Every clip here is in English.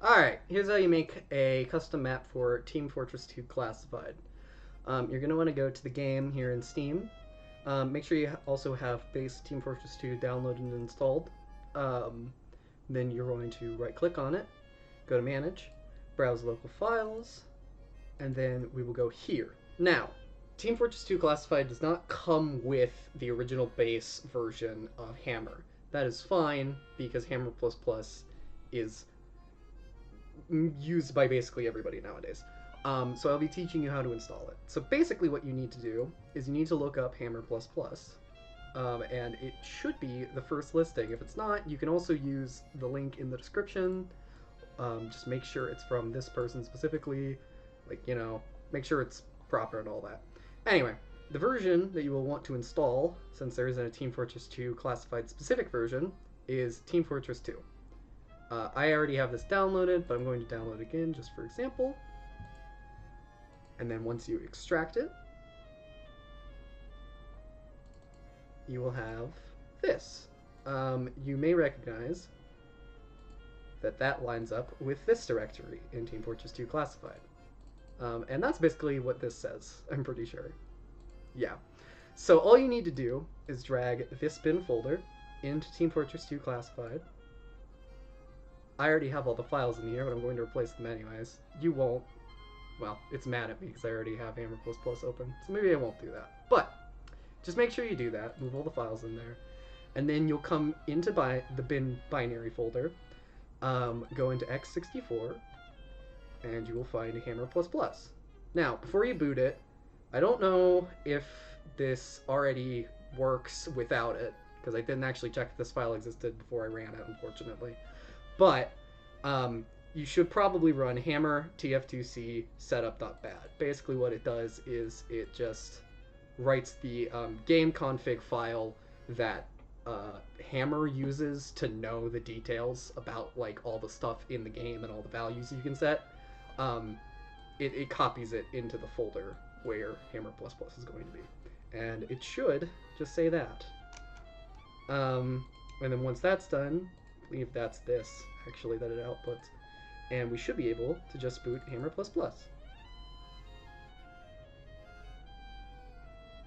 Alright, here's how you make a custom map for Team Fortress 2 Classified. You're going to want to go to the game here in Steam. Make sure you also have base Team Fortress 2 downloaded and installed. Then you're going to right click on it, go to Manage, browse local files, and then we will go here. Now, Team Fortress 2 Classified does not come with the original base version of Hammer. That is fine because Hammer is used by basically everybody nowadays. So I'll be teaching you how to install it. So basically what you need to do is you need to look up Hammer++, and it should be the first listing. If it's not, you can also use the link in the description. Just make sure it's from this person specifically, make sure it's proper and all that. Anyway, the version that you will want to install, since there isn't a Team Fortress 2 classified specific version, is Team Fortress 2. I already have this downloaded, but I'm going to download it again just for example. And then once you extract it, you will have this. You may recognize that lines up with this directory in Team Fortress 2 Classified. And that's basically what this says, I'm pretty sure. Yeah. So all you need to do is drag this bin folder into Team Fortress 2 Classified. I already have all the files in here, but I'm going to replace them anyways. You won't. Well, it's mad at me because I already have Hammer++ open, so maybe I won't do that. But just make sure you do that, move all the files in there, and then you'll come into the bin binary folder, go into x64, and you will find Hammer++. Now, before you boot it, I don't know if this already works without it, because I didn't actually check if this file existed before I ran it, unfortunately. But you should probably run hammer tf2c setup.bad. Basically what it does is it just writes the game config file that Hammer uses to know the details about all the stuff in the game and all the values you can set. It copies it into the folder where Hammer++ is going to be. And it should just say that. And then once that's done, I believe that's this actually that it outputs, and we should be able to just boot Hammer++.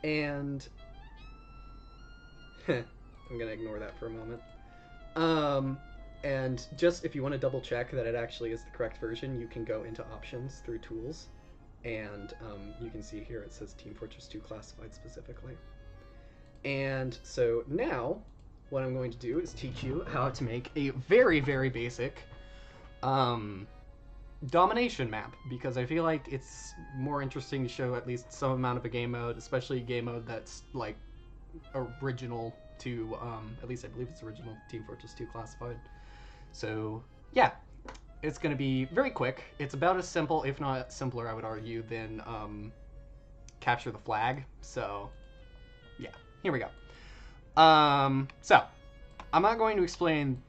And I'm gonna ignore that for a moment. And just if you want to double check that it actually is the correct version, you can go into options through tools, and you can see here it says Team Fortress 2 Classified specifically. And so now what I'm going to do is teach you how to make a very, very basic domination map, because I feel like it's more interesting to show at least some amount of a game mode, especially a game mode that's original to, at least I believe it's original Team Fortress 2 Classified. So yeah, it's going to be very quick. It's about as simple, if not simpler, I would argue, than Capture the Flag. So yeah, here we go. So I'm not going to explain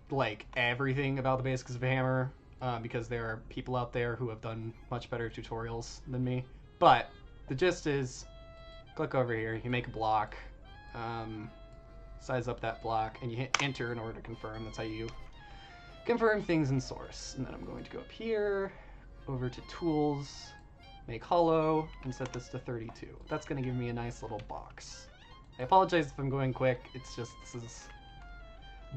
everything about the basics of Hammer, because there are people out there who have done much better tutorials than me. But the gist is, click over here, you make a block, size up that block, and you hit enter in order to confirm. That's how you confirm things in Source. And then I'm going to go up here, over to Tools, make hollow, and set this to 32. That's going to give me a nice little box. I apologize if I'm going quick, it's just, this is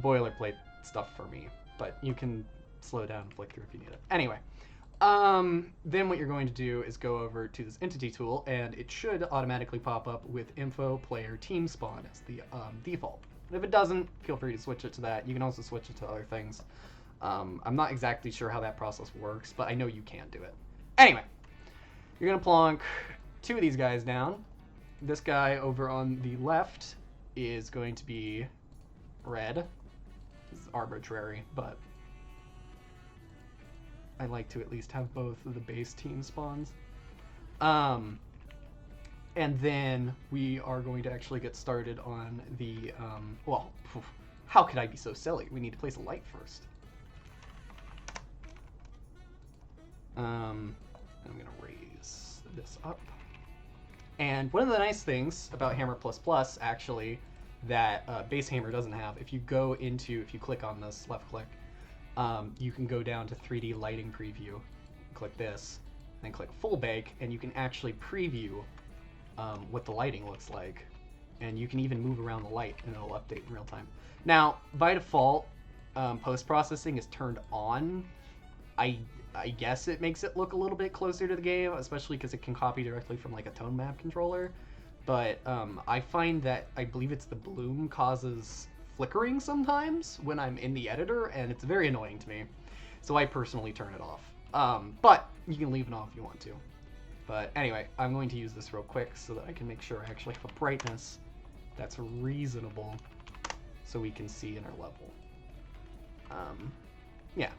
boilerplate stuff for me, but you can slow down and flick through if you need it. Anyway, then what you're going to do is go over to this entity tool, and it should automatically pop up with info player team spawn as the default. And if it doesn't, feel free to switch it to that. You can also switch it to other things. I'm not exactly sure how that process works, but I know you can do it. Anyway, you're gonna plonk two of these guys down. This guy over on the left is going to be red. This is arbitrary, but I like to at least have both of the base team spawns. And then we are going to actually get started on the, well, how could I be so silly? We need to place a light first. I'm going to raise this up. And one of the nice things about Hammer++, actually, that base Hammer doesn't have, if you click on this, left click, you can go down to 3D lighting preview, click this, and then click full bake, and you can actually preview what the lighting looks like. And you can even move around the light and it'll update in real time. Now, by default, post-processing is turned on. I guess it makes it look a little bit closer to the game, especially because it can copy directly from like a tone map controller. But I find that, I believe it's the bloom causes flickering sometimes when I'm in the editor, and it's very annoying to me. So I personally turn it off. But you can leave it on if you want to. But anyway, I'm going to use this real quick so that I can make sure I actually have a brightness that's reasonable so we can see in our level. Yeah.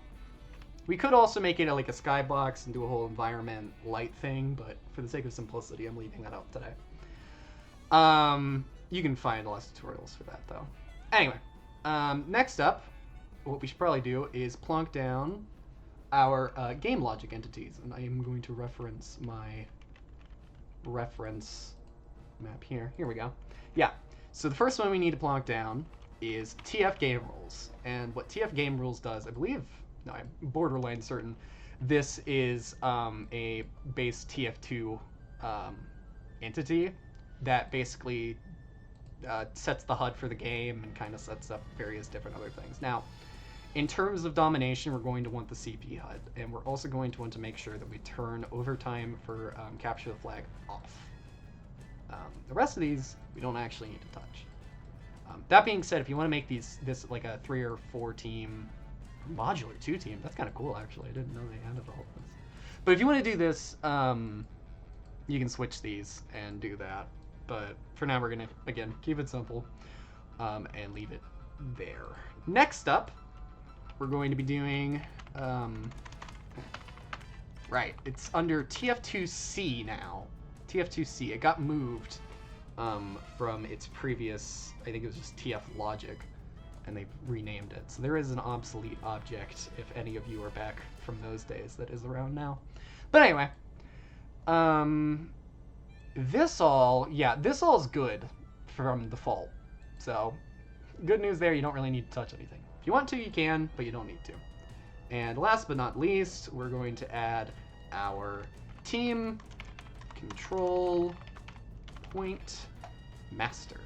We could also make it like a skybox and do a whole environment light thing, but for the sake of simplicity, I'm leaving that out today. You can find less tutorials for that, though. Anyway, next up, what we should probably do is plonk down our game logic entities, and I am going to reference my reference map here. Here we go. Yeah, so the first one we need to plonk down is TF Game Rules, and what TF Game Rules does, I believe, no, I'm borderline certain, this is a base TF2 entity that basically sets the HUD for the game and kind of sets up various different other things. Now, in terms of domination, we're going to want the CP HUD, and we're also going to want to make sure that we turn overtime for capture the flag off. The rest of these, we don't actually need to touch. That being said, if you want to make this like a 3 or 4 team modular 2 team, that's kind of cool actually. I didn't know they had all this. But if you want to do this, you can switch these and do that. But for now, we're gonna again keep it simple and leave it there. Next up, we're going to be doing right. It's under TF2C now. TF2C. It got moved from its previous, I think it was just TF Logic, and they've renamed it. So there is an obsolete object, if any of you are back from those days, that is around now. But anyway, this all is good from default. So good news there, you don't really need to touch anything. If you want to, you can, but you don't need to. And last but not least, we're going to add our team control point master,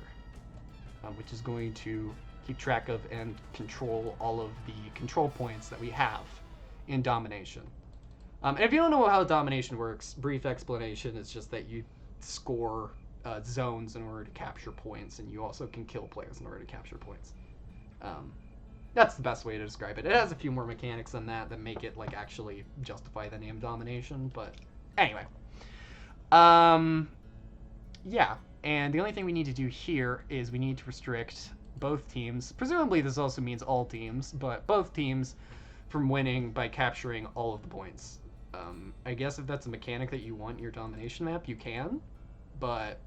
which is going to keep track of and control all of the control points that we have in domination. And if you don't know how domination works, brief explanation is just that you score zones in order to capture points, and you also can kill players in order to capture points. That's the best way to describe it. It has a few more mechanics than that make it like actually justify the name domination, but anyway. Yeah, and the only thing we need to do here is we need to restrict both teams. Presumably this also means all teams, but both teams from winning by capturing all of the points. I guess if that's a mechanic that you want in your domination map, you can, but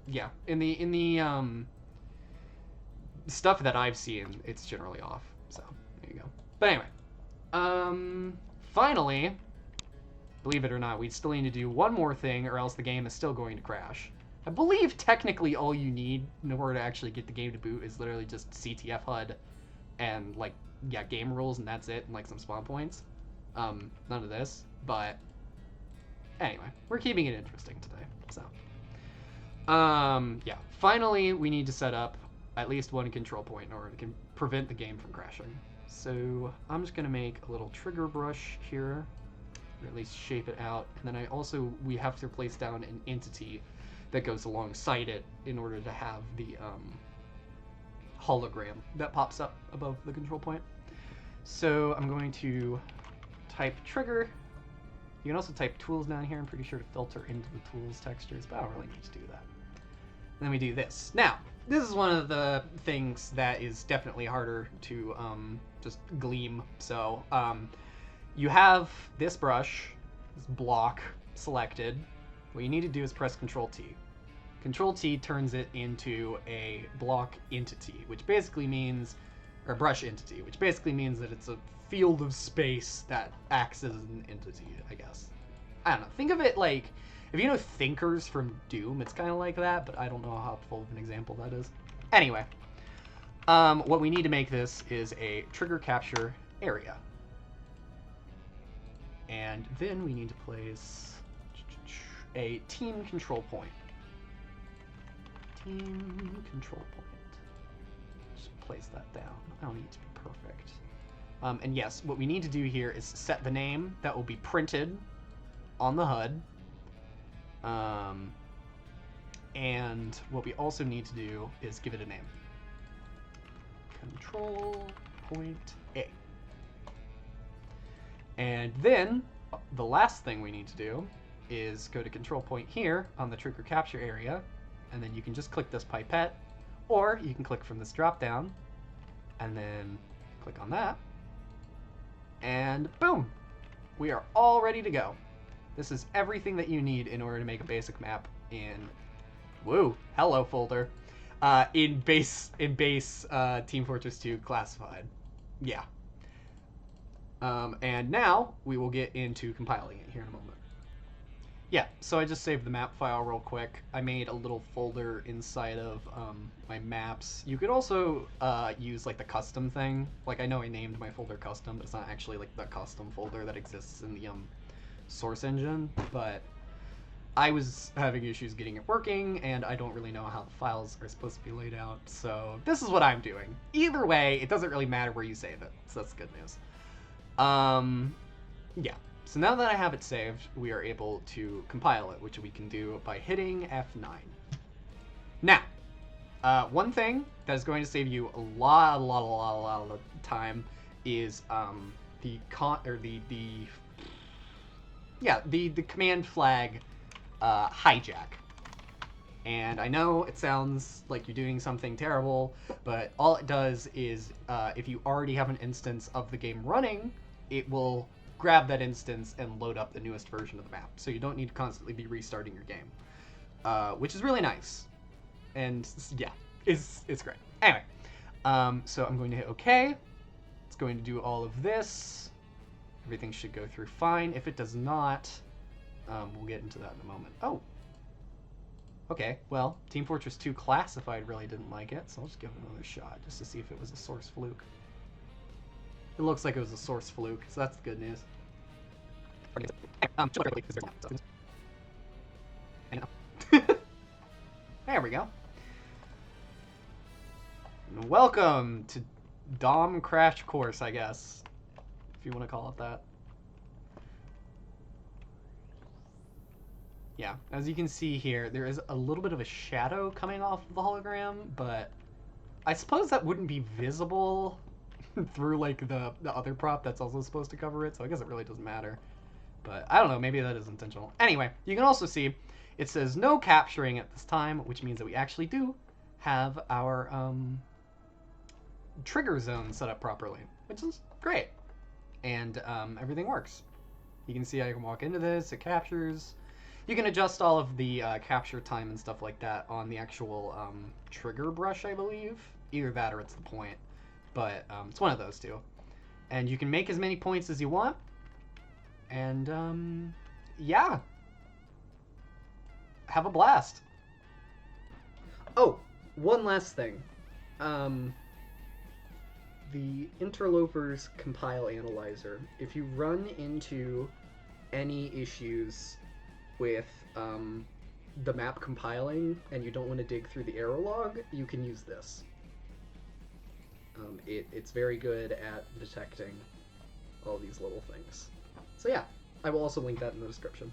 yeah, in the stuff that I've seen, it's generally off. So there you go. But anyway, finally, believe it or not, we still need to do one more thing, or else the game is still going to crash. I believe technically all you need in order to actually get the game to boot is literally just CTF HUD and like game rules, and that's it, and like some spawn points. None of this, but anyway, we're keeping it interesting today. So yeah, finally we need to set up at least one control point in order to prevent the game from crashing. So I'm just gonna make a little trigger brush here, or at least shape it out, and then we have to place down an entity that goes alongside it in order to have the hologram that pops up above the control point. So I'm going to type trigger. You can also type tools down here. I'm pretty sure to filter into the tools textures, but I don't really need to do that. And then we do this. Now, this is one of the things that is definitely harder to just gleam. So you have this brush, this block selected. What you need to do is press Control-T. Control-T turns it into a block entity, which basically means, or brush entity, which basically means that it's a field of space that acts as an entity, I guess. I don't know. Think of it like, if you know Thinkers from Doom, it's kind of like that, but I don't know how helpful of an example that is. Anyway, what we need to make this is a trigger capture area. And then we need to place a team control point. Team control point. Just place that down. I don't need it to be perfect. And yes, what we need to do here is set the name that will be printed on the HUD. And what we also need to do is give it a name. Control point A. And then the last thing we need to do is go to control point here on the trigger capture area, and then you can just click this pipette, or you can click from this drop down and then click on that, and boom, we are all ready to go. This is everything that you need in order to make a basic map in hello folder in base Team Fortress 2 Classified. Yeah. And now we will get into compiling it here in a moment. Yeah, so I just saved the map file real quick. I made a little folder inside of my maps. You could also use like the custom thing. Like I know I named my folder custom, but it's not actually like the custom folder that exists in the source engine. But I was having issues getting it working, and I don't really know how the files are supposed to be laid out. So this is what I'm doing. Either way, it doesn't really matter where you save it. So that's good news. Yeah. So now that I have it saved, we are able to compile it, which we can do by hitting F9. Now, one thing that is going to save you a lot of time is the command flag hijack. And I know it sounds like you're doing something terrible, but all it does is if you already have an instance of the game running, it will grab that instance and load up the newest version of the map. So you don't need to constantly be restarting your game, which is really nice. And yeah, it's great. Anyway, so I'm going to hit OK. It's going to do all of this. Everything should go through fine. If it does not, we'll get into that in a moment. Oh. Okay, well, Team Fortress 2 Classified really didn't like it, so I'll just give it another shot just to see if it was a source fluke. It looks like it was a source fluke, so that's the good news. There we go. And welcome to Dom Crash Course, I guess, if you want to call it that. Yeah, as you can see here, there is a little bit of a shadow coming off of the hologram, but I suppose that wouldn't be visible through like the other prop that's also supposed to cover it, so I guess it really doesn't matter. But I don't know, maybe that is intentional. Anyway, you can also see it says no capturing at this time, which means that we actually do have our trigger zone set up properly, which is great. And everything works. You can see I can walk into this, it captures. You can adjust all of the capture time and stuff like that on the actual trigger brush, I believe. Either that or it's the point. But it's one of those two. And you can make as many points as you want. And yeah. Have a blast. Oh, one last thing. The Interlopers Compile Analyzer. If you run into any issues with the map compiling and you don't want to dig through the error log, you can use this. It's very good at detecting all these little things. So yeah, I will also link that in the description.